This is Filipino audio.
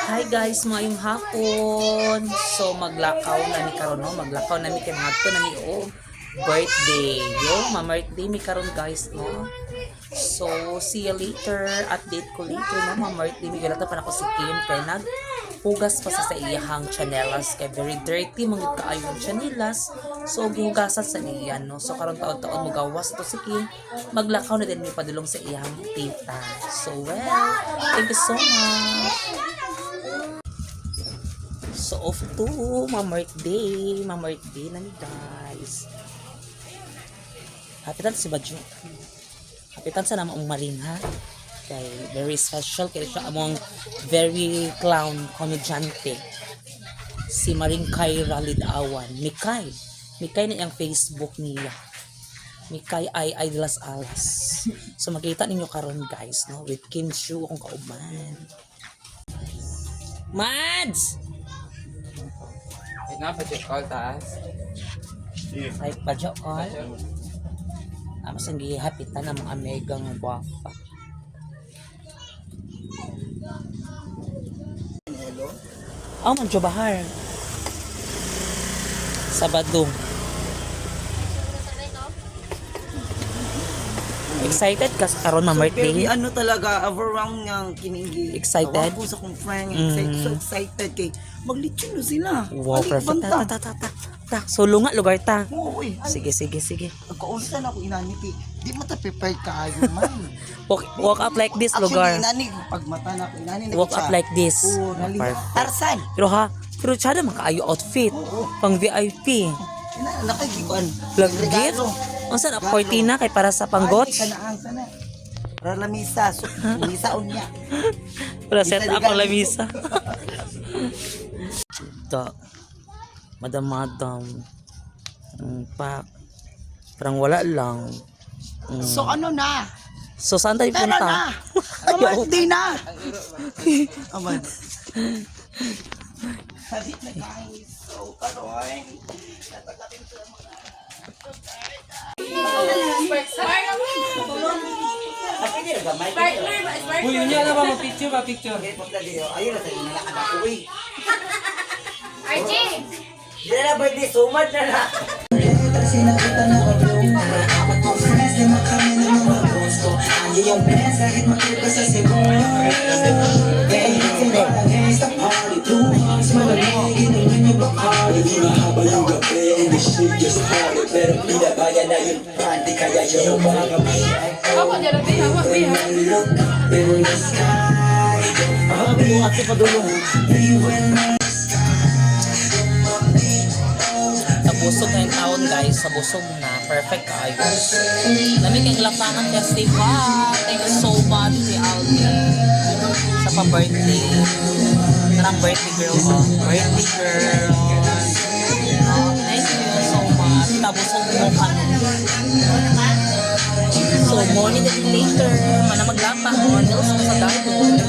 Hi guys, maayong hapon. So maglakaw na mi karon no, maglakaw na mi kay ngadto na mi birthday. Yo, ma-birthday mi karon guys no. So see you later, update ko later no, ma-birthday mi galata pa nako si Kim kay hugas pa sa iyahang chanelas kay very dirty mangud kaayo ang chanelas. So gihugasan sa niya no. So karon taon-taon mo gawas to si Kim. Maglakaw na din mi padulong sa iyang tita. So well, thank you so much. So off to ma-birthday na ni guys. Hapitan si Badjo. Hapitan sa namang maring ha. Kay very special kay siya among very clown komedyante. Si Maring Kai Ralid Awan. Mikay na yung Facebook niya. Mikay ay de las Alas. So makita ninyo karon guys no with Kim Shu akong kauban. Mads! Ay na, budget call taas. Ay, budget call. Mas ang gihapitan ng mga megang guwapa. Oh, Manjo Bahar. Sabado. Excited ka sa karon na birthday? Very ano talaga, overwhelmed ng kiningi. Excited? Awan ko sa kong friend, so excited kay maglitsyon na sila. Wow, perfect. Ta. Solo nga lugar ta. Oo, Sige. Nagkaunsan ako inani kay di mata prepared kaayo man. Walk up like this lugar. Actually, inani pag mata na ako inani na Walk up like this. Oo, nalila. Perfect. Tarsan. Pero tsada man kaayo outfit. Pang VIP. Nakikikuan. Vlog gift. Ang sana, cortina kay para sa panggots. Ay, kanaan sana. Para lamisa, so, lamisa unya. Para set up ang lamisa. Ito. Madam. Pak. Parang wala lang. So ano na? So saan tayo Tara punta? na! Birthday na! Aman. Hadit na guys. So, karoon. Natagatin sa mga... Uy, yun yan na ba? Mag-picture. Ayun na sa inalakad ako eh. Archie! Hindi na birthday, sumad na na. Ako dyan ang pinawag, Bea. Busog na yung taon guys, sa busog na, perfect kayo. Lamig yung lapangan festival. Thank you so much si Aldi sa pa-birthday. Tarang birthday girl ko. Birthday girl. Oh, thank you so much. Tabusog mo kami. So, morning and later, mana maglapang, nails mo sa dahil.